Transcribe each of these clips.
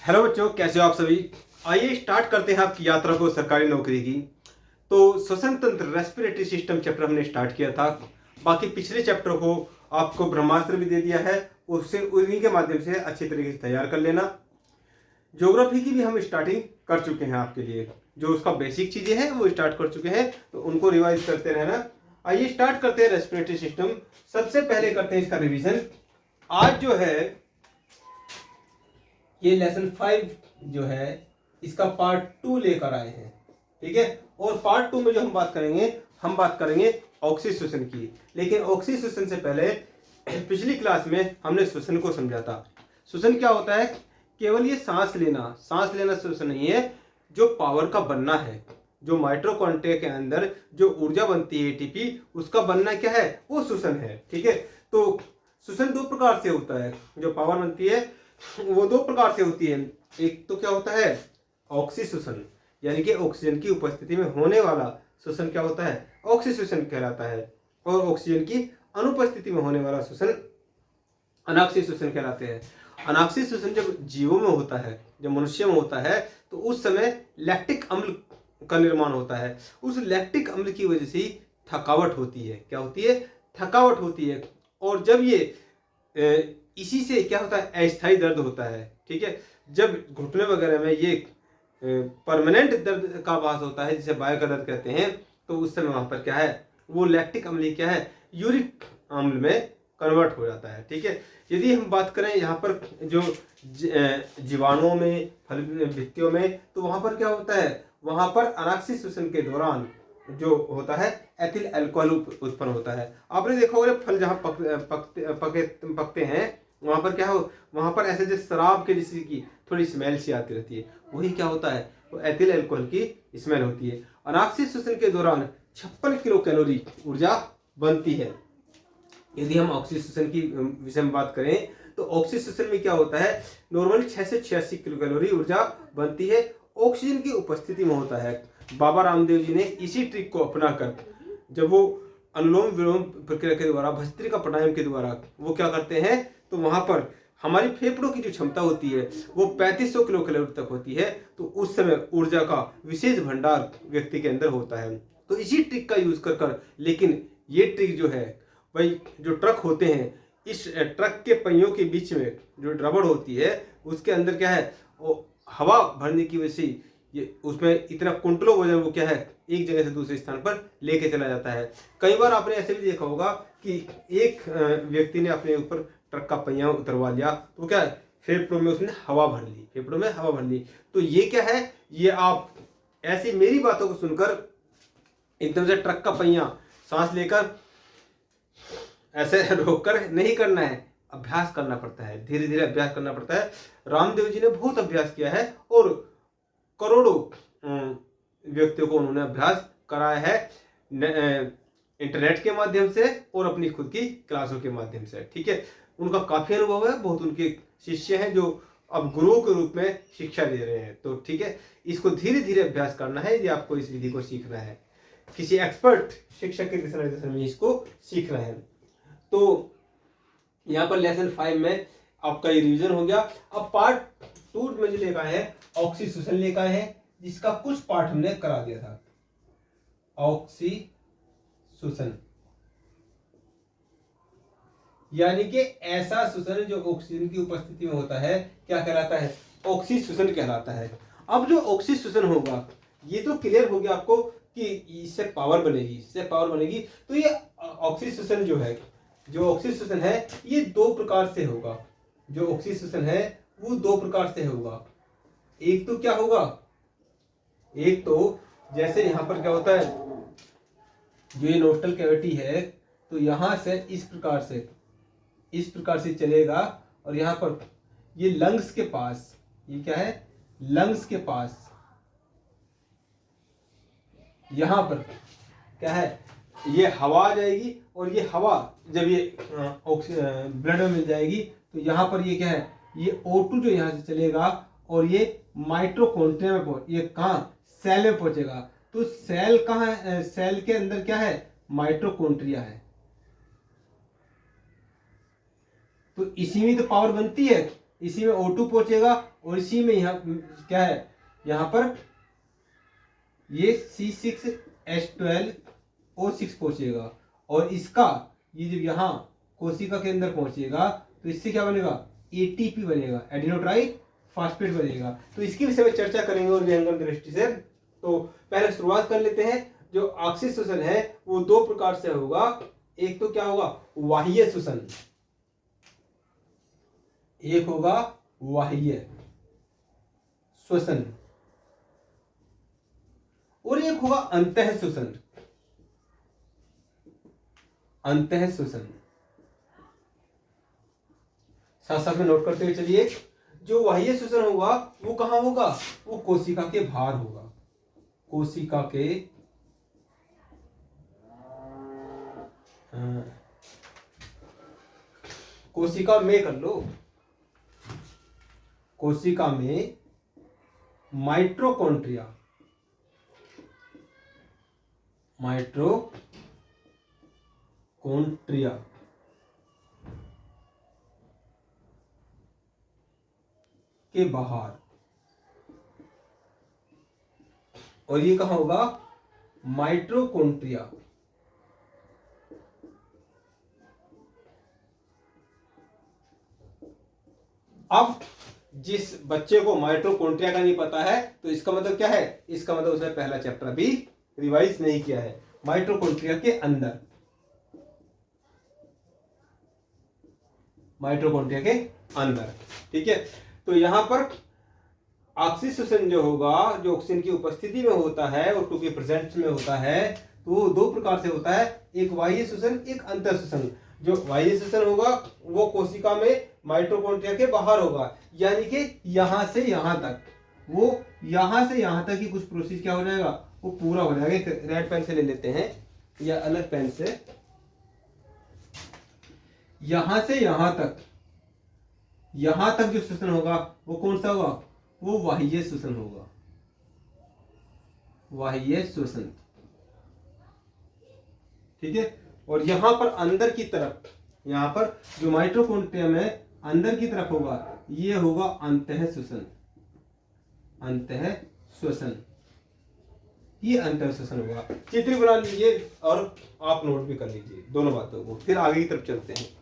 Hello बच्चों, कैसे हो आप सभी। आइए स्टार्ट करते हैं आपकी यात्रा को सरकारी नौकरी की। तो श्वसन तंत्र रेस्पिरेटरी सिस्टम चैप्टर हमने स्टार्ट किया था। बाकी पिछले चैप्टर को आपको ब्रह्मास्त्र भी दे दिया है, उससे उन्हीं के माध्यम से अच्छी तरीके से तैयार कर लेना। ज्योग्राफी की भी हम स्टार्टिंग कर चुके हैं आपके लिए, जो उसका बेसिक चीजें हैं वो स्टार्ट कर चुके हैं, तो उनको रिवाइज करते रहना। आइए स्टार्ट करते हैं रेस्पिरेटरी सिस्टम। सबसे पहले करते हैं इसका रिविजन। आज जो है ये लेसन 5 जो है इसका पार्ट 2 लेकर आए हैं, ठीक है। और पार्ट 2 में जो हम बात करेंगे ऑक्सीश्वसन की। लेकिन ऑक्सीश्वसन से पहले पिछली क्लास में हमने श्वसन को समझा था। श्वसन क्या होता है? केवल ये सांस लेना श्वसन नहीं है। जो पावर का बनना है, जो माइटोकॉन्ड्रिया के अंदर जो ऊर्जा बनती है एटीपी, उसका बनना क्या है? वो श्वसन है, ठीक है। तो श्वसन दो प्रकार से होता है। जो पावर बनती है वो दो प्रकार से होती है। एक तो क्या होता है? ऑक्सीश्वसन, यानी कि ऑक्सीजन की उपस्थिति में होने वाला श्वसन क्या होता है? ऑक्सीश्वसन कहलाता है। और ऑक्सीजन की अनुपस्थिति में होने वाला श्वसन अनाक्सीय श्वसन कहलाते हैं। अनाक्सीय श्वसन जब जीवों में होता है, जब मनुष्य में होता है, तो उस समय लैक्टिक अम्ल का निर्माण होता है। उस लैक्टिक अम्ल की वजह से ही थकावट होती है। क्या होती है? थकावट होती है। और जब ये इसी से क्या होता है? अस्थायी दर्द होता है, ठीक है। जब घुटने वगैरह में ये परमानेंट दर्द का आभास होता है, जिसे बायो का दर्द कहते हैं, तो उस समय वहां पर क्या है? वो लैक्टिक अम्ल क्या है? यूरिक अम्ल में कन्वर्ट हो जाता है, ठीक है। यदि हम बात करें यहाँ पर जो जीवाणुओं में, फल भित्तियों में, तो वहां पर क्या होता है? वहां पर अनाक्सीय श्वसन के दौरान जो होता है एथिल अल्कोहल उत्पन्न होता है। आपने देखा होगा फल जहाँ पकते हैं, वहां पर क्या हो? वहां पर ऐसे जैसे शराब के जैसी की थोड़ी स्मेल सी आती रहती है, वही क्या होता है? वो एथिल अल्कोहल की स्मेल होती है। अनाक्सीय श्वसन के दौरान 56 किलो कैलोरी ऊर्जा बनती है। यदि हम ऑक्सीश्वसन की विषय में बात करें, तो ऑक्सीश्वसन में क्या होता है? नॉर्मली 6 से 86 किलो कैलोरी ऊर्जा बनती है। ऑक्सीजन की उपस्थिति में होता है। बाबा रामदेव जी ने इसी ट्रिक को अपनाकर, जब वो अनुलोम विलोम प्रक्रिया के द्वारा, भस्त्रिका प्राणायाम के द्वारा वो क्या करते हैं, तो वहां पर हमारी फेफड़ों की जो क्षमता होती है वो 3500 किलो कैलोरी तक होती है। तो उस समय ऊर्जा का विशेष भंडार व्यक्ति के अंदर होता है। तो इसी ट्रिक का यूज कर लेकिन ये ट्रिक जो है, भाई जो ट्रक होते हैं, इस ट्रक के पहियों के बीच में जो रबड़ होती है, उसके अंदर क्या है? वो हवा भरने की वजह से ये उसमें इतना कुंटलों वजन वो क्या है? एक जगह से दूसरे स्थान पर लेके चला जाता है। कई बार आपने ऐसे भी देखा होगा कि एक व्यक्ति ने अपने ऊपर ट्रक का पहिया उतरवा लिया, तो क्या है? फेफड़ों में उसने हवा भर ली। तो ये क्या है? ये आप ऐसी मेरी बातों को सुनकर एकदम से ट्रक का पहिया सांस लेकर ऐसे रोककर नहीं करना है, अभ्यास करना पड़ता है, धीरे धीरे अभ्यास करना पड़ता है। रामदेव जी ने बहुत अभ्यास किया है और करोड़ों व्यक्तियों को उन्होंने अभ्यास कराया है, इंटरनेट के माध्यम से और अपनी खुद की क्लासों के माध्यम से, ठीक है। उनका काफी अनुभव है, बहुत उनके शिष्य हैं जो अब गुरुओं के रूप में शिक्षा दे रहे हैं। तो ठीक है, इसको धीरे धीरे अभ्यास करना है यदि आपको इस विधि को सीखना है। किसी एक्सपर्ट शिक्षक के दिशा निर्देशन में इसको सीखना है। तो यहाँ पर लेसन 5 में आपका ये रिवीजन हो गया। अब पार्ट 2 में जो लेकर आए हैं, ऑक्सीश्वसन लेकर आए हैं, जिसका कुछ पार्ट हमने करा दिया था। ऑक्सीश्वसन यानी कि ऐसा श्वसन जो ऑक्सीजन की उपस्थिति में होता है, क्या कहलाता है? ऑक्सीश्वसन कहलाता है। अब जो ऑक्सीश्वसन होगा, ये तो क्लियर हो गया आपको कि इससे पावर बनेगी। तो ये ऑक्सीश्वसन जो ऑक्सीश्वसन है ये दो प्रकार से होगा। जो ऑक्सीश्वसन है वो दो प्रकार से होगा। एक तो क्या होगा? एक तो जैसे यहां पर क्या होता है, जो ये नोस्ट्रल कैविटी है, तो यहां से इस प्रकार से चलेगा और यहां पर ये लंग्स के पास, ये क्या है? लंग्स के पास यहां पर क्या है? ये हवा आ जाएगी और ये हवा जब ये ब्लड में मिल जाएगी, तो यहां पर ये क्या है? ये O2 जो यहां से चलेगा और ये माइटोकॉन्ड्रिया में ये कहां? सेल में पहुंचेगा। तो सेल कहां है? सेल के अंदर क्या है? माइटोकॉन्ड्रिया है। तो इसी में तो पावर बनती है। इसी में O2 पहुंचेगा और इसी में यहाँ क्या है, यहाँ पर ये C6H12O6 पहुंचेगा और इसका ये जब यहाँ कोशिका के अंदर पहुंचेगा तो इससे क्या बनेगा, ATP बनेगा, एडिनो ट्राई फास्फेट बनेगा। तो इसके विषय में चर्चा करेंगे और विहंगम दृष्टि से। तो पहले शुरुआत कर लेते हैं। जो ऑक्सी श्वसन है वो दो प्रकार से होगा। एक तो क्या होगा, बाह्य श्वसन, एक होगा बाह्य श्वसन और एक होगा अंतः श्वसन। अंतः श्वसन साथ साथ में नोट करते हुए चलिए। जो बाह्य श्वसन होगा वो कहां होगा, वो कोशिका के बाहर होगा, कोशिका के कोशिका में कर लो, कोशिका में माइटोकॉन्ड्रिया, माइटोकॉन्ड्रिया के बाहर। और ये कहां होगा, माइटोकॉन्ड्रिया अब जिस बच्चे को माइटोकॉन्ड्रिया का नहीं पता है तो इसका मतलब क्या है, इसका मतलब उसने पहला चैप्टर भी रिवाइज नहीं किया है। माइटोकॉन्ड्रिया के अंदर, माइटोकॉन्ड्रिया के अंदर, ठीक है। तो यहां पर ऑक्सी श्वसन जो होगा, जो ऑक्सीजन की उपस्थिति में होता है और टू के प्रेजेंस में होता है, तो वो दो प्रकार से होता है, एक बाह्य श्वसन, एक अंतः श्वसन। जो बाह्य श्वसन होगा वो कोशिका में माइटोकॉन्ड्रिया के बाहर होगा, यानी कि यहां से यहां तक, वो यहां से यहां तक की कुछ प्रोसेस क्या हो जाएगा, वो पूरा हो जाएगा। एक रेड पेन से ले लेते हैं या अलग पेन से, यहां से यहां तक, यहां तक जो श्वसन होगा वो कौन सा होगा, वो बाह्य श्वसन होगा, बाह्य श्वसन, ठीक है। और यहां पर अंदर की तरफ, यहां पर जो माइटोकॉन्ड्रिया में अंदर की तरफ होगा, ये होगा अंतः श्वसन, अंतः श्वसन, ये अंतः श्वसन होगा। चित्र बना लीजिए और आप नोट भी कर लीजिए दोनों बातों को, फिर आगे की तरफ चलते हैं।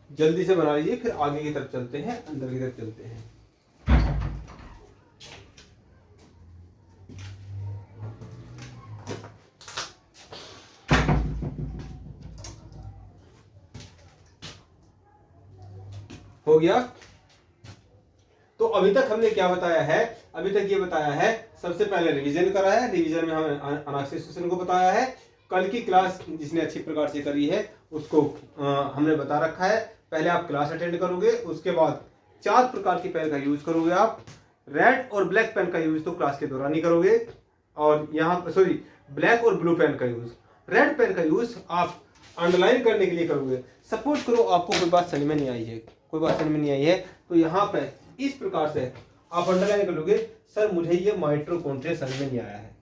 जल्दी से बना लीजिए, फिर आगे की तरफ चलते हैं, अंदर की तरफ चलते हैं। हो गया। तो अभी तक हमने क्या बताया है, अभी तक ये बताया है, सबसे पहले रिवीजन करा है, रिवीजन में हमने अनाक्सिय श्वसन को बताया है। कल की क्लास जिसने अच्छी प्रकार से करी है उसको हमने बता रखा है। पहले आप क्लास अटेंड करोगे, उसके बाद 4 प्रकार की पेन का यूज करोगे आप। रेड और ब्लैक पेन का यूज तो क्लास के दौरान ही करोगे, और यहाँ सॉरी ब्लैक और ब्लू पेन का यूज। रेड पेन का यूज आप अंडरलाइन करने के लिए करोगे। सपोज करो आपको कोई बात समझ में नहीं आई है, कोई बात समझ में नहीं आई है, तो यहाँ पे इस प्रकार से आप अंडरलाइन कर लोगे, सर मुझे ये माइटोकॉन्ड्रिया समझ में नहीं आया है,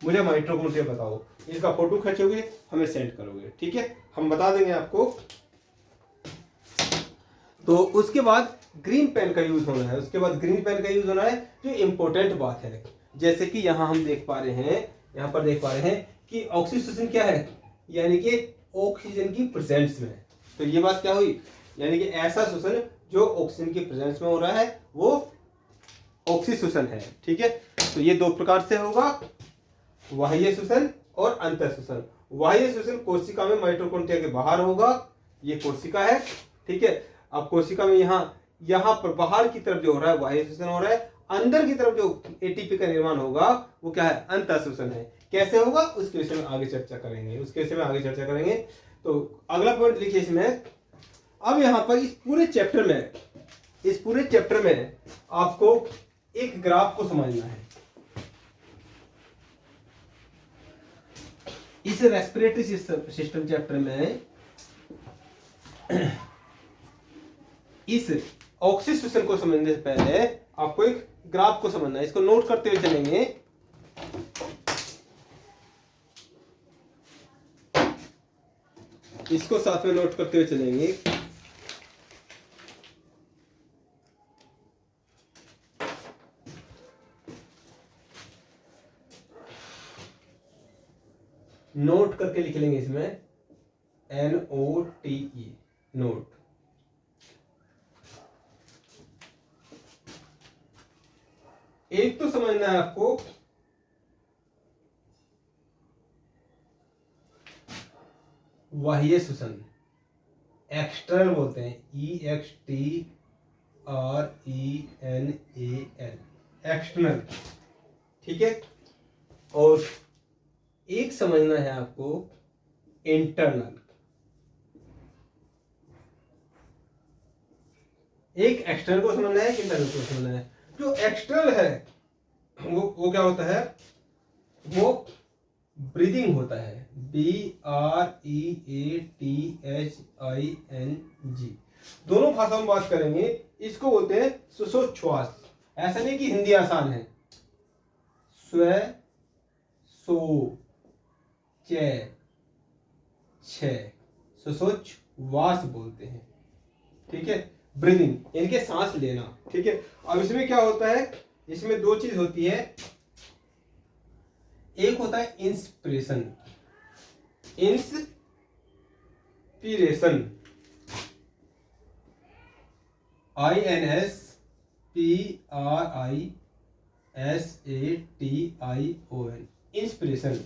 मुझे माइटोकॉन्ड्रिया बताओ। इसका फोटो खींचोगे, हमें सेंड करोगे, ठीक है, हम बता देंगे आपको। तो उसके बाद ग्रीन पेन का यूज होना है, उसके बाद ग्रीन पेन का यूज होना है, जो इंपॉर्टेंट बात है। जैसे कि यहाँ हम देख पा रहे हैं, यहाँ पर देख पा रहे हैं कि ऑक्सीजन क्या है, यानी कि ऑक्सीजन की प्रेजेंस में। तो ये बात क्या हुई, यानी कि ऐसा श्वसन जो ऑक्सीजन की प्रेजेंस में हो रहा है वो ऑक्सी श्वसन है, ठीक है। तो ये दो प्रकार से होगा, बाह्य श्वसन और अंतः श्वसन। बाह्य श्वसन कोशिका में माइटोकॉन्ड्रिया के बाहर होगा, ये कोशिका है, ठीक है। अब कोशिका में यहाँ पर बाहर की तरफ जो हो रहा है बाह्य श्वसन हो रहा है, अंदर की तरफ जो एटीपी का निर्माण होगा वो क्या है, अंतः श्वसन है। कैसे होगा उसके विषय में आगे चर्चा करेंगे, उसके विषय में आगे चर्चा करेंगे। तो अगला पॉइंट लिखिए इसमें। अब यहाँ पर इस पूरे चैप्टर में आपको एक ग्राफ को समझना है। इस रेस्पिरेटरी सिस्टम चैप्टर में इस ऑक्सीजन को समझने से पहले आपको एक ग्राफ को समझना है, इसको नोट करते हुए चलेंगे। इसको साथ में नोट करते हुए चलेंगे। नोट करके लिख लेंगे इसमें NOTE, नोट। एक तो समझना है आपको बाह्य श्वसन, एक्सटर्नल बोलते हैं, EXTRENAL, एक्सटर्नल, ठीक है। और एक समझना है आपको इंटरनल। एक एक्सटर्नल को समझना है, एक इंटरनल को समझना है। जो एक्सटर्नल है वो क्या होता है, वो ब्रीदिंग होता है, BREATHING। दोनों भाषाओं में बात करेंगे, इसको बोलते हैं श्वासोच्छ्वास। ऐसा नहीं कि हिंदी आसान है, स्व सो चे छे श्वासोच्छ्वास बोलते हैं, ठीक है। ब्रीदिंग इनके सांस लेना, ठीक है। अब इसमें क्या होता है, इसमें दो चीज होती है। एक होता है इंस्पिरेशन, इंस्पिरेशन INSPRISATION, इंस्पिरेशन।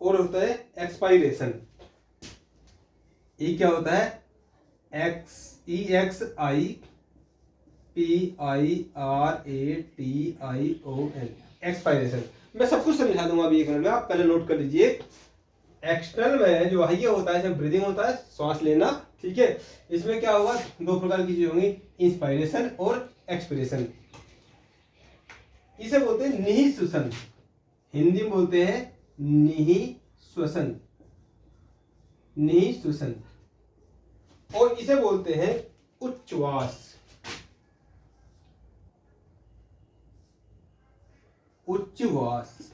और होता है एक्सपायरेशन, ये क्या होता है, EXIPIRATION, एक्सपायरेशन। मैं सब कुछ समझा दूंगा अभी एक मिनट में, आप पहले नोट कर लीजिए। एक्सटर्नल में जो बाह्य होता है, इसमें ब्रीदिंग होता है, सांस लेना, ठीक है। इसमें क्या होगा, दो प्रकार की चीजें होंगी, इंस्पायरेशन और एक्सपिरेशन। इसे बोलते हैं निःश्वसन, हिंदी में बोलते हैं निःश्वसन, निःश्वसन। और इसे बोलते हैं उच्छ्वास, उच्छ्वास,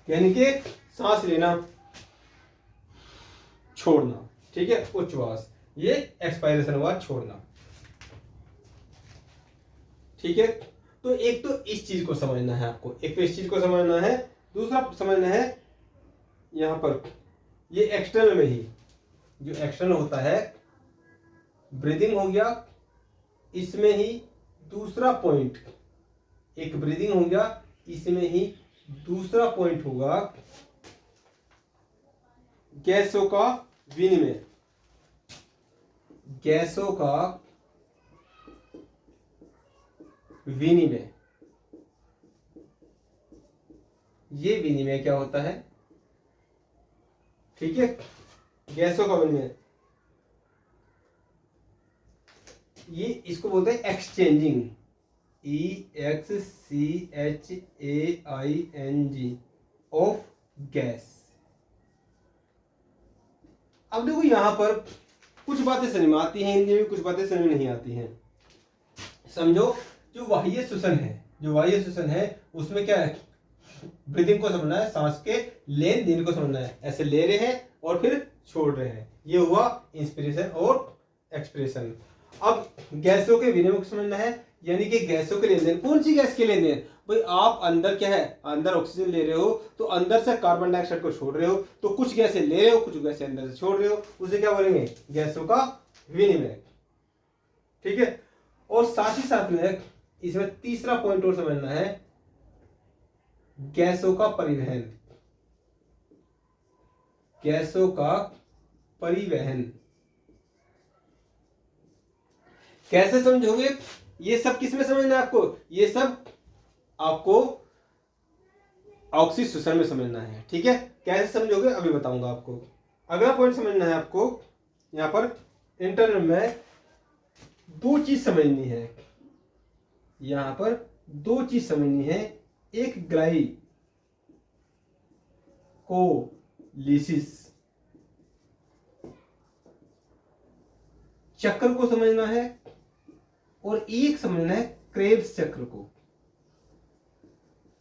यानी कि सांस लेना छोड़ना, ठीक है, उच्छ्वास। ये एक्सपायरेशन हुआ, छोड़ना, ठीक है। तो एक तो इस चीज को समझना है आपको, एक तो इस चीज को समझना है, दूसरा समझना है यहां पर ये एक्सटर्नल में ही जो एक्सटर्नल होता है, ब्रीदिंग हो गया, इसमें ही दूसरा पॉइंट, एक ब्रीदिंग हो गया, इसमें ही दूसरा पॉइंट होगा गैसों का विनिमय, गैसों का विनिमय। ये विनिमय क्या होता है, ठीक है, गैसों का विनिमय, ये इसको बोलते हैं एक्सचेंजिंग, EXCHAING, ऑफ गैस। अब देखो यहां पर कुछ बातें समझ में आती हैं हिंदी में, कुछ बातें समझ में नहीं आती हैं। समझो, जो बाह्य श्वसन है, जो बाह्य श्वसन है उसमें क्या है, ब्रीदिंग को समझना है, सांस के लेन देन को समझना है, ऐसे ले रहे हैं और फिर छोड़ रहे हैं, ये हुआ इंस्पिरेशन और एक्सप्रेशन। अब गैसों के विनिमय को समझना है, यानी कि गैसों के लेन देन। कौन सी गैस के लेन देन, भाई आप अंदर क्या है, अंदर ऑक्सीजन ले रहे हो तो अंदर से कार्बन डाइऑक्साइड को छोड़ रहे हो, तो कुछ गैसें ले रहे हो, कुछ गैसें अंदर से छोड़ रहे हो, उसे क्या बोलेंगे, गैसों का विनिमय, ठीक है। और साथ ही साथ में इसमें तीसरा पॉइंट और समझना है, गैसों का परिवहन, गैसों का परिवहन। कैसे समझोगे, ये सब किसमें समझना है आपको, ये सब आपको ऑक्सीजन में समझना है, ठीक है। कैसे समझोगे अभी बताऊंगा आपको। अगला पॉइंट समझना है आपको, यहां पर इंटरनल में दो चीज समझनी है, यहां पर दो चीज समझनी है। एक ग्लाइकोलिसिस, चक्र को समझना है और एक समझना है क्रेब्स चक्र को।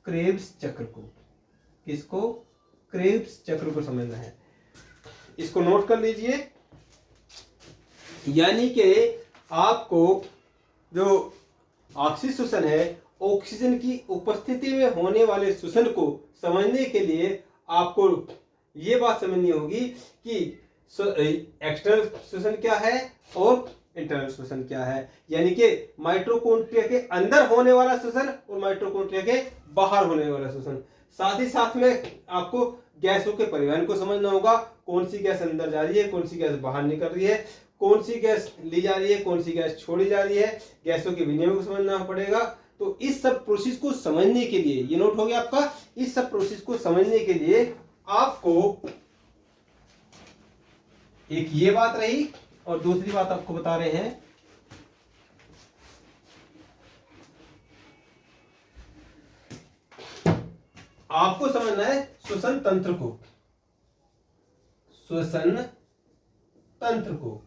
क्रेब्स चक्र को, किसको? क्रेब्स चक्र को समझना है। इसको नोट कर लीजिए। यानी कि आपको जो ऑक्सीजन श्वसन है, ऑक्सीजन की उपस्थिति में होने वाले श्वसन को समझने के लिए आपको ये बात समझनी होगी कि एक्सटर्नल श्वसन क्या है और इंटरनल श्वसन क्या है। यानी कि माइटोकॉन्ड्रिया के अंदर होने वाला श्वसन और माइटोकॉन्ड्रिया के बाहर होने वाला श्वसन। साथ ही साथ में आपको गैसों के परिवहन को समझना होगा। कौन सी गैस अंदर जा रही है, कौन सी गैस बाहर निकल रही है, कौन सी गैस ली जा रही है, कौन सी गैस छोड़ी जा रही है, गैसों के विनिमय को समझना पड़ेगा। तो इस सब प्रोसेस को समझने के लिए, ये नोट हो गया आपका, इस सब प्रोसेस को समझने के लिए आपको एक ये बात रही और दूसरी बात आपको बता रहे हैं आपको समझना है श्वसन तंत्र को। श्वसन तंत्र को।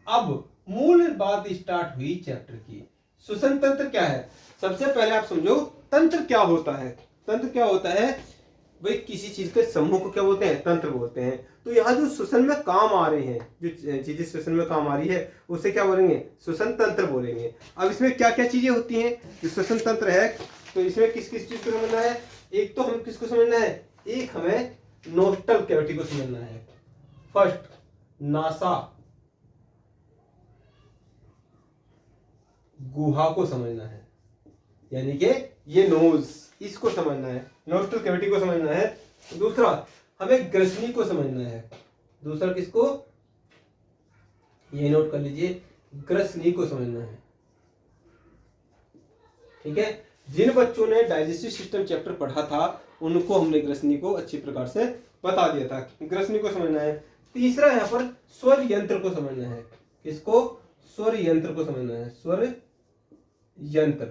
अब मूल बात स्टार्ट हुई चैप्टर की। श्वसन तंत्र क्या है? सबसे पहले आप समझो तंत्र क्या होता है। तंत्र क्या होता है भाई? किसी चीज के समूह को क्या बोलते हैं? तंत्र बोलते हैं। तो यहाँ जो श्वसन में काम आ रहे हैं, जो चीजें श्वसन में काम आ रही है, उसे क्या बोलेंगे? श्वसन तंत्र बोलेंगे। अब इसमें क्या क्या चीजें होती हैं? जो श्वसन तंत्र है, तो इसमें किस किस चीज को समझना है? एक तो हमें किसको समझना है? एक हमें नोस्टल कैविटी को समझना है। फर्स्ट नासा गुहा को समझना है, यानी कि ये नोज, इसको समझना है, नोस्टल कैविटी को समझना है। दूसरा हमें ग्रसनी को समझना है। दूसरा किसको? ये नोट कर लीजिए, ग्रसनी को समझना है। ठीक है, जिन बच्चों ने डाइजेस्टिव सिस्टम चैप्टर पढ़ा था उनको हमने ग्रसनी को अच्छी प्रकार से बता दिया था। ग्रसनी को समझना है। तीसरा यहाँ पर स्वर यंत्र को समझना है। किसको? स्वर यंत्र को समझना है। स्वर यंत्र,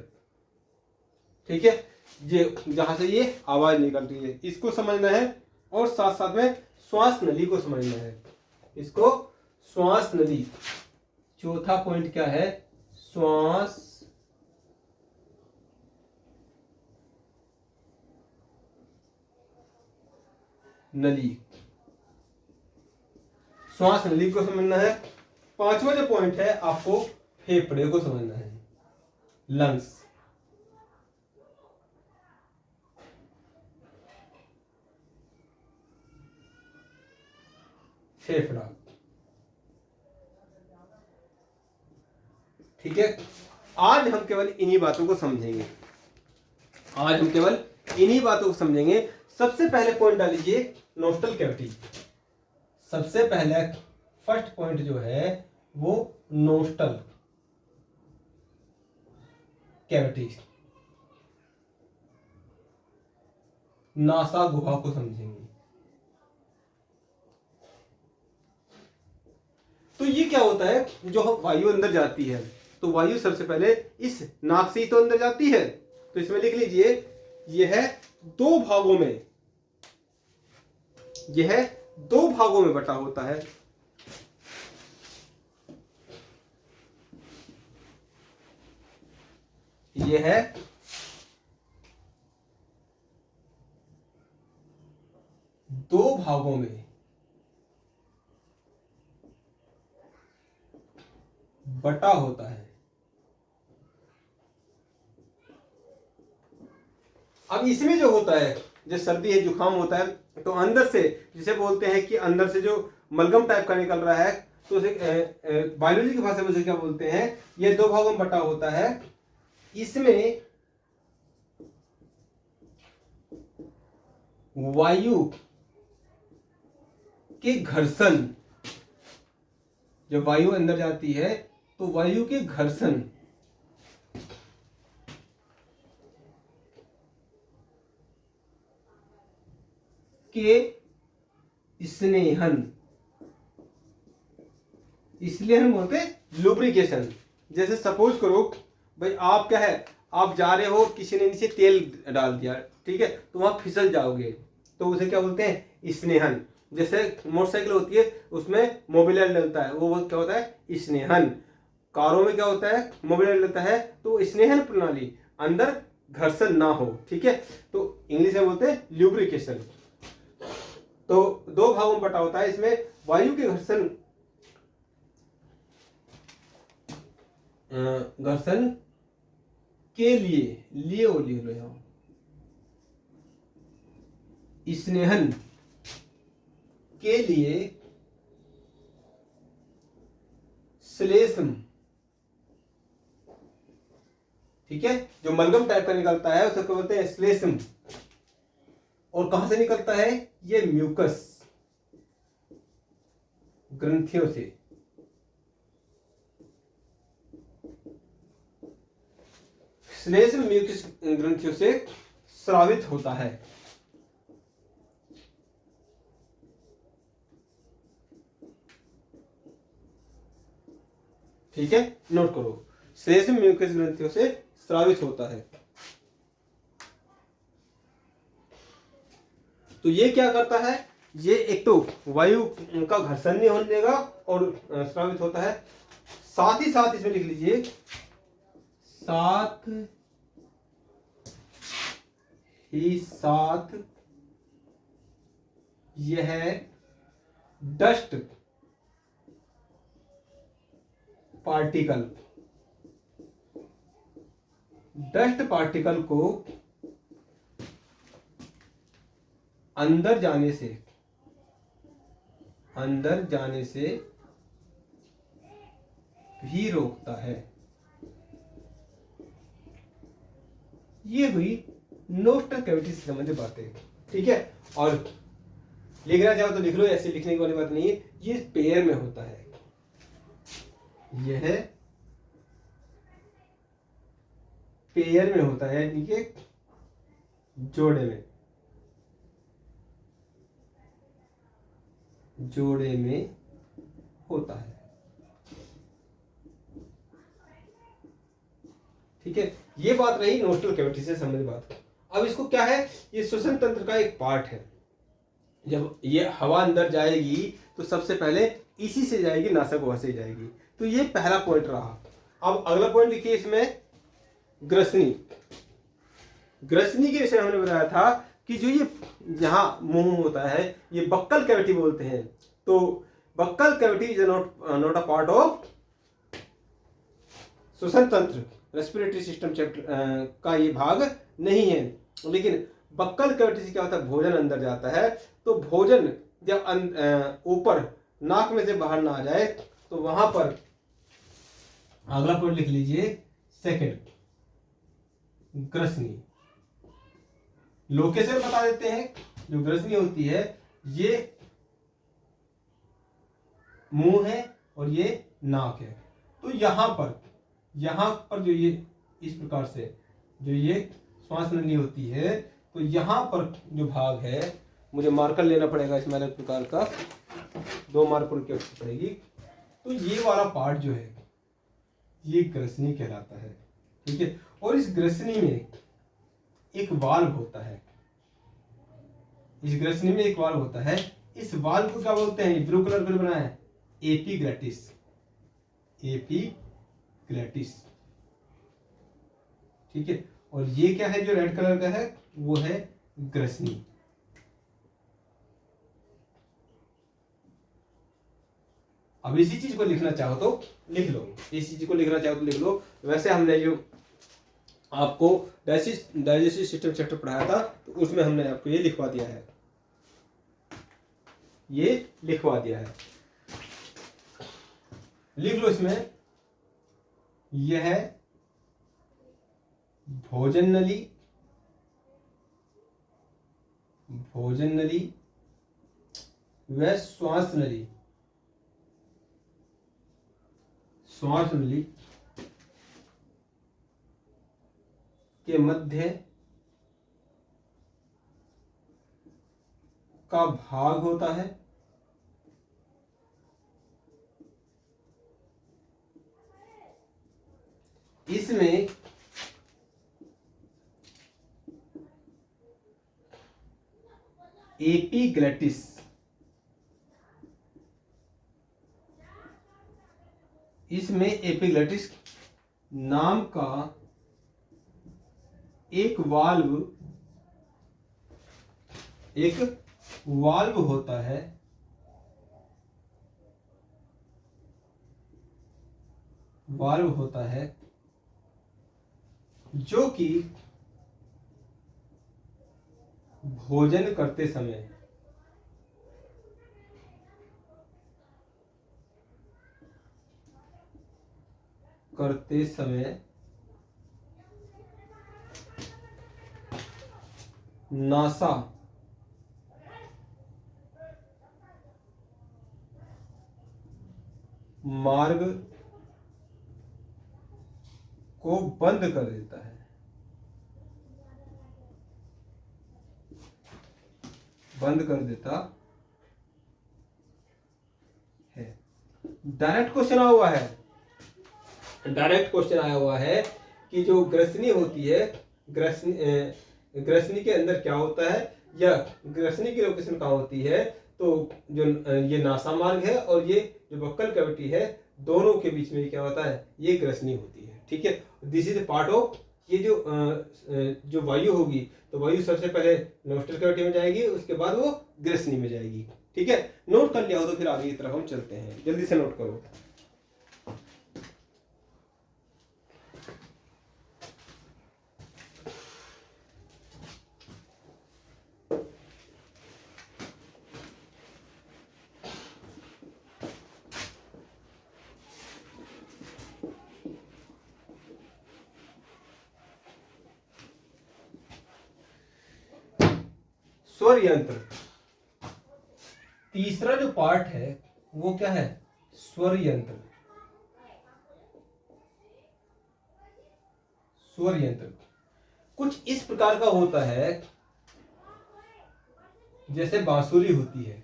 ठीक है, ये जहां से ये आवाज निकल रही है, इसको समझना है। और साथ साथ में श्वास नली को समझना है। इसको श्वास नली। चौथा पॉइंट क्या है? श्वास नली। श्वास नली को समझना है। पांचवा जो पॉइंट है, आपको फेफड़े को समझना है। लंग्स। फेफड़ा, ठीक है। आज हम केवल इन्हीं बातों को समझेंगे। आज हम केवल इन्हीं बातों को समझेंगे। सबसे पहले पॉइंट डाल लीजिए, नोस्टल कैविटी। सबसे पहले फर्स्ट पॉइंट जो है वो नोस्टल कैविटी, नासा गुहा को समझेंगे। तो ये क्या होता है? जो वायु अंदर जाती है, तो वायु सबसे पहले इस नाक से ही तो अंदर जाती है। तो इसमें लिख लीजिए, यह है दो भागों में, यह है दो भागों में बटा होता है। यह है दो भागों में बटा होता है। अब इसमें जो होता है, जो सर्दी है, जुकाम होता है, तो अंदर से, जिसे बोलते हैं कि अंदर से जो मलगम टाइप का निकल रहा है, तो उसे बायोलॉजी की भाषा में उसे क्या बोलते हैं? ये दो भागों में बटा होता है। इसमें वायु के घर्षण, जब वायु अंदर जाती है तो वायु के घर्षण के स्नेहन, इसलिए हम बोलते हैं लुब्रिकेशन। जैसे सपोज करो भाई, आप क्या है, आप जा रहे हो, किसी ने नीचे तेल डाल दिया, ठीक है, तो वहां फिसल जाओगे, तो उसे क्या बोलते हैं? स्नेहन। जैसे मोटरसाइकिल होती है उसमें मोबिलियर डलता है, वो क्या होता है, स्नेहन। कारों में क्या होता है, मोबिलियर डलता है, तो स्नेहन प्रणाली, अंदर घर्षण ना हो, ठीक है। तो इंग्लिश में बोलते हैं ल्यूब्रिकेशन। तो दो भागों में बटा होता है, इसमें वायु के घर्षण घर्षण के लिए और लिख लो यहाँ, स्नेहन के लिए श्लेष्म, ठीक है, जो मलगम टाइप का निकलता है उसे क्या बोलते हैं, श्लेष्म। और कहां से निकलता है, ये म्यूकस ग्रंथियों से, श्लेष्म म्यूकस ग्रंथियों से स्रावित होता है। ठीक है, नोट करो, श्लेष्म म्यूकस ग्रंथियों से स्रावित होता है। तो ये क्या करता है, ये एक तो वायु का घर्षण नहीं होने देगा और स्रावित होता है। साथ ही साथ इसमें लिख लीजिए, साथ ही साथ यह डस्ट पार्टिकल को अंदर जाने से भी रोकता है। ये हुई नोस्टल कैविटी से संबंधित बातें, ठीक है। और लिखना चाहो तो लिख लो, ऐसे लिखने की वाली बात नहीं है। ये पेयर में होता है, यह पेयर में होता है, ठीक है, जोड़े में होता है, ठीक है। ये बात रही नोस्टल कैविटी से संबंधित बात। अब इसको क्या है, ये श्वसन तंत्र का एक पार्ट है। जब ये हवा अंदर जाएगी तो सबसे पहले इसी से जाएगी, नासा गुहा से जाएगी। तो ये पहला पॉइंट रहा। अब अगला पॉइंट लिखिए इसमें, ग्रसनी के विषय में हमने बताया था कि जो ये यहाँ मुंह होता है ये बक्कल कैविटी बोलते हैं। तो buccal cavity is not a part of श्वसन तंत्र, रेस्पिरेटरी सिस्टम चैप्टर का ये भाग नहीं है। लेकिन बक्कल कैविटी से क्या होता है, भोजन अंदर जाता है। तो भोजन जब ऊपर नाक में से बाहर ना आ जाए तो वहां पर अगला पॉइंट लिख लीजिए, सेकंड, ग्रसनी। लोकेशन बता देते हैं। जो ग्रसनी होती है ये मुंह है और ये नाक है। तो यहां पर जो ये इस प्रकार से जो ये श्वास नली होती है, तो यहां पर जो भाग है, मुझे मार्कर लेना पड़ेगा इसमें अलग प्रकार का, 2 मार्कर की आवश्यकता पड़ेगी। तो ये वाला पार्ट जो है ये ग्रसनी कहलाता है, ठीक है। और इस ग्रसनी में एक वाल्व होता है, इस वाल्व को क्या बोलते हैं, ब्लू कलर का बना है, एपीग्लैटिस, ठीक है। और ये क्या है जो रेड कलर का है, वो है ग्रसनी। अब इसी चीज को लिखना चाहो तो लिख लो, वैसे हमने जो आपको डाइजेस्टिव सिस्टम चैप्टर पढ़ाया था तो उसमें हमने आपको ये लिखवा दिया है, लिख लो इसमें, यह भोजन नली व श्वास नली के मध्य का भाग होता है। इसमें एपीग्लैटिस इसमें एपिग्लेटिस नाम का एक वाल्व होता है, जो कि भोजन करते समय नासा मार्ग को बंद कर देता है, डायरेक्ट क्वेश्चन आया हुआ है कि जो ग्रसनी होती है, ग्रसनी के अंदर क्या होता है, या ग्रसनी की लोकेशन कहाँ होती है, तो जो ये नासा मार्ग है और ये जो बक्कल कैविटी है, दोनों के बीच में क्या होता है, ये ग्रसनी होती है। ठीक है, दिस इज पार्ट ऑफ ये जो वायु होगी, तो वायु सबसे पहले नोस्ट्रल कैविटी में जाएगी, उसके बाद वो ग्रसनी में जाएगी। ठीक है, नोट कर लिया हो तो फिर आगे की तरफ हम चलते हैं, जल्दी से नोट करो। स्वर यंत्र, तीसरा जो पार्ट है वो क्या है, स्वर यंत्र। कुछ इस प्रकार का होता है जैसे बांसुरी होती है,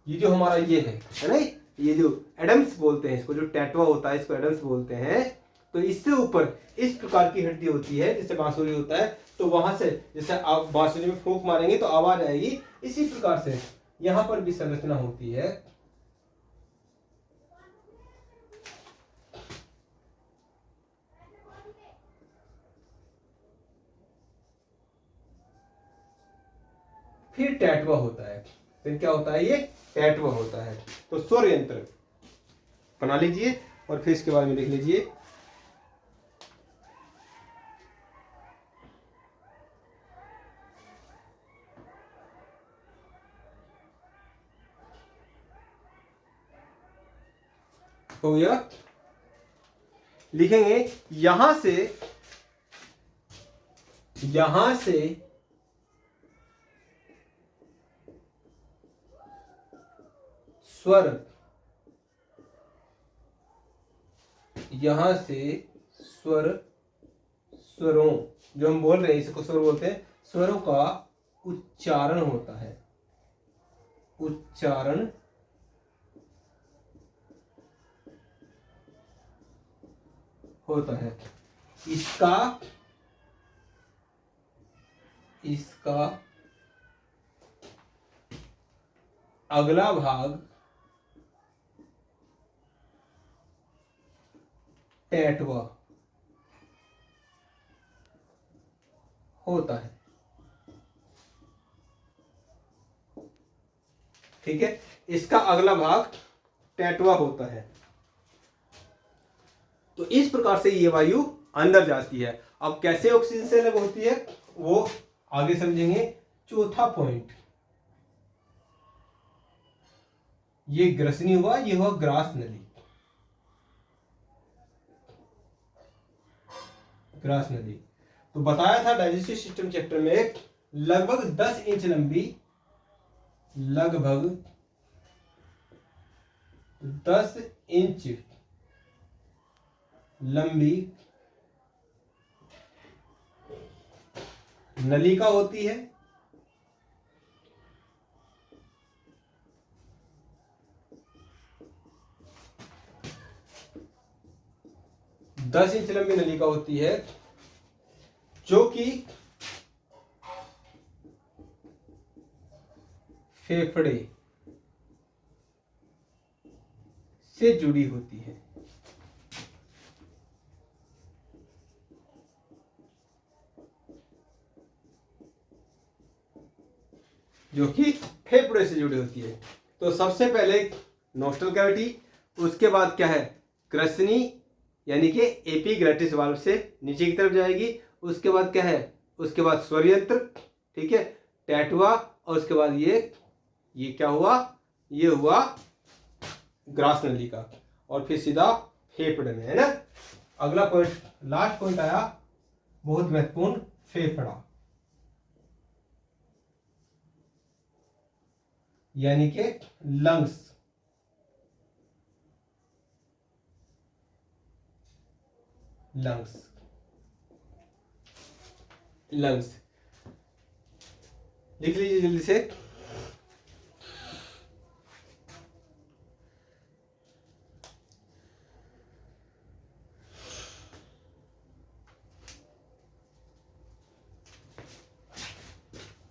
ये जो हमारा ये है ना, ये जो एडम्स बोलते हैं इसको, जो टैटवा होता है इसको एडम्स बोलते हैं। तो इससे ऊपर इस प्रकार की हड्डी होती है जिससे बांसुरी होता है, तो वहां से जैसे आप बांसुरी में फूंक मारेंगे तो आवाज आएगी, इसी प्रकार से यहां पर भी संरचना होती है। फिर टैटवा होता है, फिर क्या होता है, ये टैटवा होता है। तो स्वर यंत्र बना लीजिए और फिर इसके बारे में लिख लीजिए। तो यह लिखेंगे यहां से स्वर, स्वरों जो हम बोल रहे हैं इसको स्वर बोलते हैं, स्वरों का उच्चारण होता है, इसका अगला भाग टैटवा होता है। ठीक है, इसका अगला भाग टैटवा होता है। तो इस प्रकार से ये वायु अंदर जाती है। अब कैसे ऑक्सीजन से अलग होती है वो आगे समझेंगे। चौथा पॉइंट, ये ग्रसनी हुआ, ये हुआ ग्रास नली। तो बताया था डाइजेस्टिव सिस्टम चैप्टर में लगभग 10 इंच लंबी, लगभग 10 इंच लंबी नलिका होती है। दस इंच लंबी नलिका होती है जो कि फेफड़े से जुड़ी होती है। जो कि फेफड़े से जुड़ी होती है। तो सबसे पहले नोस्ट्रल कैविटी, उसके बाद क्या है कृष्णी यानी कि एपिग्लैटिस वाल्व से नीचे की तरफ जाएगी। उसके बाद क्या है, उसके बाद स्वरयंत्र, ठीक है, टैटुआ, और उसके बाद ये क्या हुआ, ये हुआ ग्रास नली का, और फिर सीधा फेफड़े में, है ना। अगला पॉइंट, लास्ट पॉइंट आया बहुत महत्वपूर्ण, फेफड़ा यानी कि लंग्स। लंग्स लंग्स लिख लीजिए जल्दी से।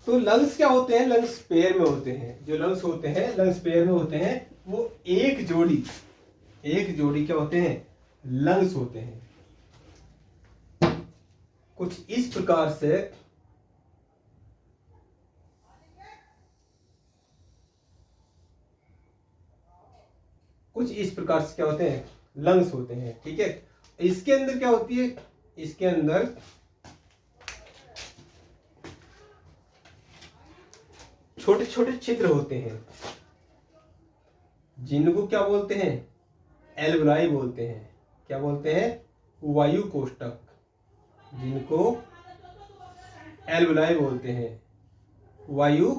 तो लंग्स क्या होते हैं, लंग्स पेयर में होते हैं। जो लंग्स होते हैं लंग्स पेयर में होते हैं, वो एक जोड़ी क्या होते हैं, लंग्स होते हैं। कुछ इस प्रकार से क्या होते हैं, लंग्स होते हैं, ठीक है। इसके अंदर क्या होती है, इसके अंदर छोटे छोटे छिद्र होते हैं, जिनको क्या बोलते हैं, एल्वुलाई बोलते हैं। क्या बोलते हैं, वायु कोष्ठक, जिनको एल्वुलाई बोलते हैं, वायु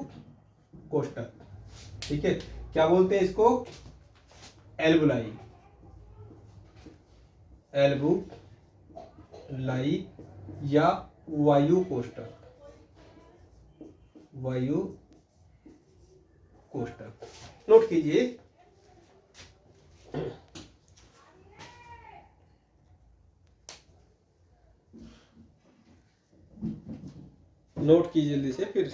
कोष्ठक, ठीक है। क्या बोलते हैं इसको, एल्वुलाई, एल्वुलाई या वायु कोष्ठक, वायु कोष्ठक। नोट कीजिए, नोट कीजिए जल्दी से। फिर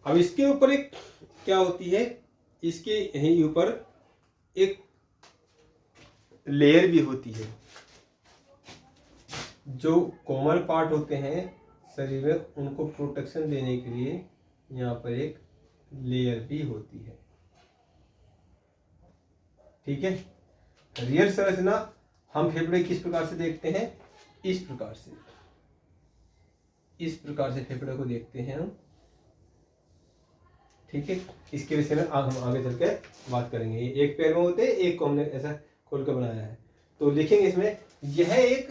अब इसके ऊपर एक क्या होती है, इसके यहीं ऊपर एक लेयर भी होती है। जो कोमल पार्ट होते हैं शरीर में, उनको प्रोटेक्शन देने के लिए यहाँ पर एक लेयर भी होती है, ठीक है। रियल संरचना हम फेफड़े किस प्रकार से देखते हैं, इस प्रकार से, इस प्रकार से फेफड़े को देखते हैं हम, ठीक है। इसके विषय में हम आगे चल के बात करेंगे। ये एक पैर में होते हैं, एक को हमने ऐसा खोल कर बनाया है। तो लिखेंगे इसमें, यह एक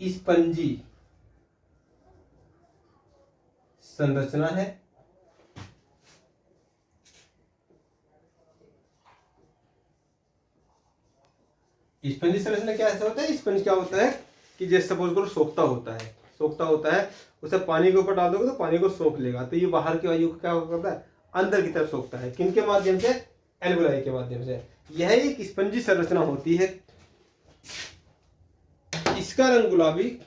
स्पंजी संरचना है। स्पंजी संरचना क्या ऐसा होता है, स्पंज क्या होता है कि जैसे सपोज करो सोखता होता है, उसे पानी के ऊपर डाल दोगे तो पानी को सोख लेगा। तो ये बाहर की वायु को क्या करता है, अंदर की तरफ सोखता है। किनके माध्यम से, एल्वुलाई के माध्यम से। यह एक स्पंजी संरचना होती है। इसका रंग गुलाबी,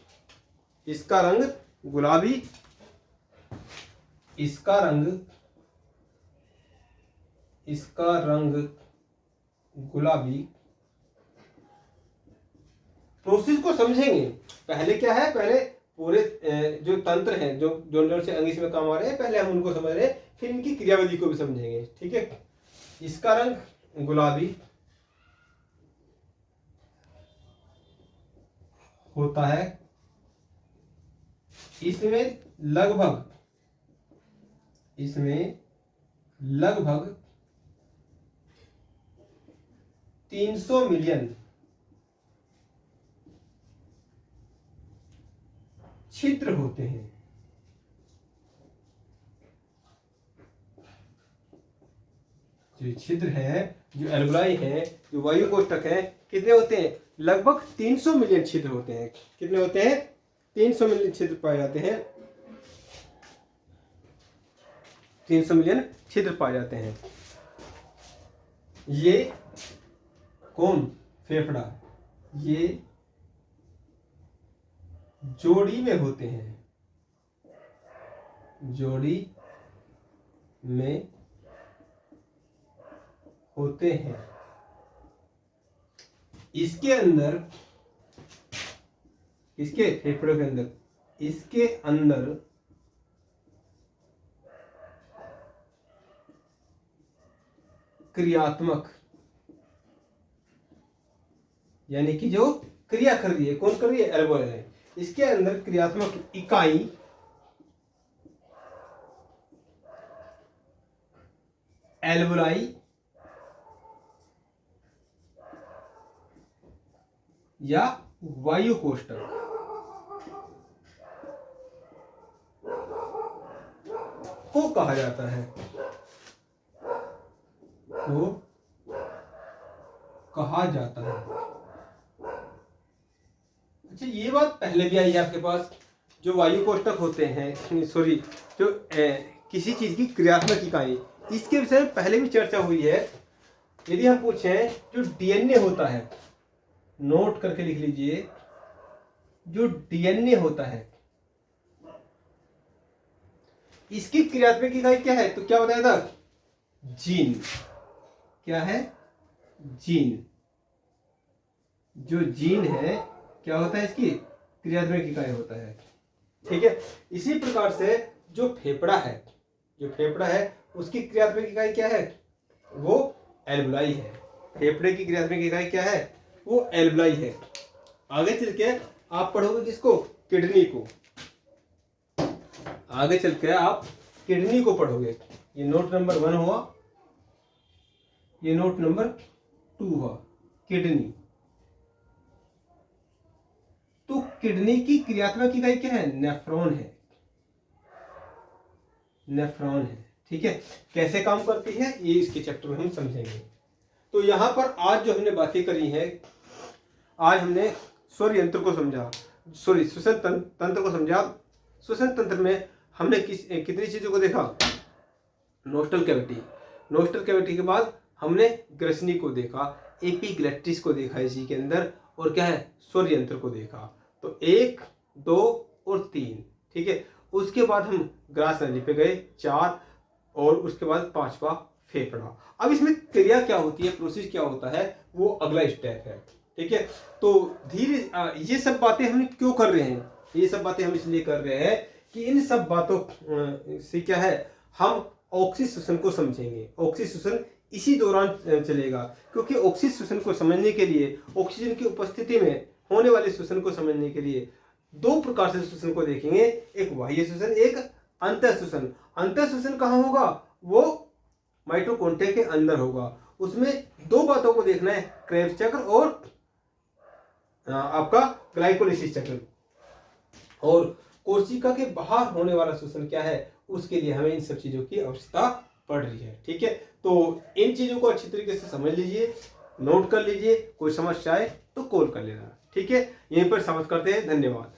इसका रंग गुलाबी, इसका रंग गुलाबी। प्रोसेस को समझेंगे। पहले क्या है, पहले पूरे जो तंत्र हैं, जो जोन से अंग इसमें काम आ रहे हैं, पहले हम उनको समझ रहे हैं, फिर इनकी क्रियाविधि को भी समझेंगे, ठीक है। इसका रंग गुलाबी होता है। इसमें लगभग 300 मिलियन छिद्र होते हैं। जो छिद्र है, जो एल्वुलाई है, जो वायु कोष्ठक है, कितने होते हैं, लगभग 300 मिलियन छिद्र होते हैं। कितने होते हैं, 300 मिलियन छिद्र पाए जाते हैं। 300 मिलियन छिद्र पाए जाते हैं। ये कौन, फेफड़ा, ये जोड़ी में होते हैं, जोड़ी में होते हैं। इसके अंदर इसके फेफड़ों के अंदर, इसके अंदर क्रियात्मक, यानी कि जो क्रिया कर रही है, कौन कर रही है, एल्वोलाई है, इसके अंदर क्रियात्मक इकाई एल्वोलाई या वायु कोष्ठक को कहा जाता है, को कहा जाता है। अच्छा, ये बात पहले भी आई है आपके पास, जो वायु कोष्ठक होते हैं, सॉरी, जो किसी चीज की क्रियात्मक इकाई, इसके विषय में पहले भी चर्चा हुई है। यदि हम पूछें जो डीएनए होता है, नोट करके लिख लीजिए, जो डीएनए होता है इसकी क्रियात्मक इकाई क्या है, तो क्या बताया था, जीन। क्या है, जीन। जो जीन है क्या होता है, इसकी क्रियात्मक इकाई होता है। ठीक है, इसी प्रकार से जो फेफड़ा है, जो फेफड़ा है उसकी क्रियात्मक इकाई क्या है, वो एल्वोलाई है। फेफड़े की क्रियात्मक इकाई क्या है, वो एल्वोलाई है। आगे चल के आप पढ़ोगे किसको, किडनी को। आगे चल के आप किडनी को पढ़ोगे। ये नोट नंबर 1 हुआ, ये नोट नंबर 2 हुआ, किडनी। तो किडनी की क्रियात्मक इकाई क्या है, नेफ्रॉन है, नेफ्रॉन है। ठीक है, कैसे काम करती है ये इसके चैप्टर में हम समझेंगे। तो यहां पर आज जो हमने बातें करी है, आज हमने स्वर यंत्र को समझा, सॉरी श्वसन तंत्र को समझा। श्वसन तंत्र में हमने कितनी चीजों को देखा, नोस्टल कैविटी, नोस्टल कैविटी के बाद हमने ग्रसनी को देखा, एपिग्लेटिस को देखा इसी के अंदर, और क्या है, स्वर यंत्र को देखा। तो 1, 2 और 3। ठीक है, उसके बाद हम ग्रास नली पे गए 4, और उसके बाद 5वां फेफड़ा। अब इसमें क्रिया क्या होती है, प्रोसेस क्या होता है, वो अगला स्टेप है। ठीक है, तो धीरे ये सब बातें हम क्यों कर रहे हैं, ये सब बातें हम इसलिए कर रहे हैं कि इन सब बातों से क्या है, हम ऑक्सीश्वसन को समझेंगे। ऑक्सीश्वसन इसी दौरान चलेगा, क्योंकि ऑक्सीश्वसन को समझने के लिए, ऑक्सीजन की उपस्थिति में होने वाले श्वसन को समझने के लिए 2 प्रकार से श्वसन को देखेंगे, एक बाह्य श्वसन, एक अंतःश्वसन। अंतःश्वसन कहाँ होगा, वो माइटोकॉन्ड्रिया के अंदर होगा। उसमें 2 बातों को देखना है, क्रेब्स चक्र और आपका ग्लाइकोलिसिस चक्र। और कोशिका के बाहर होने वाला श्वसन क्या है, उसके लिए हमें इन सब चीजों की आवश्यकता पड़ रही है। ठीक है, तो इन चीजों को अच्छी तरीके से समझ लीजिए, नोट कर लीजिए, कोई समस्या आए तो कॉल कर लेना। ठीक है, यहीं पर समाप्त करते हैं, धन्यवाद।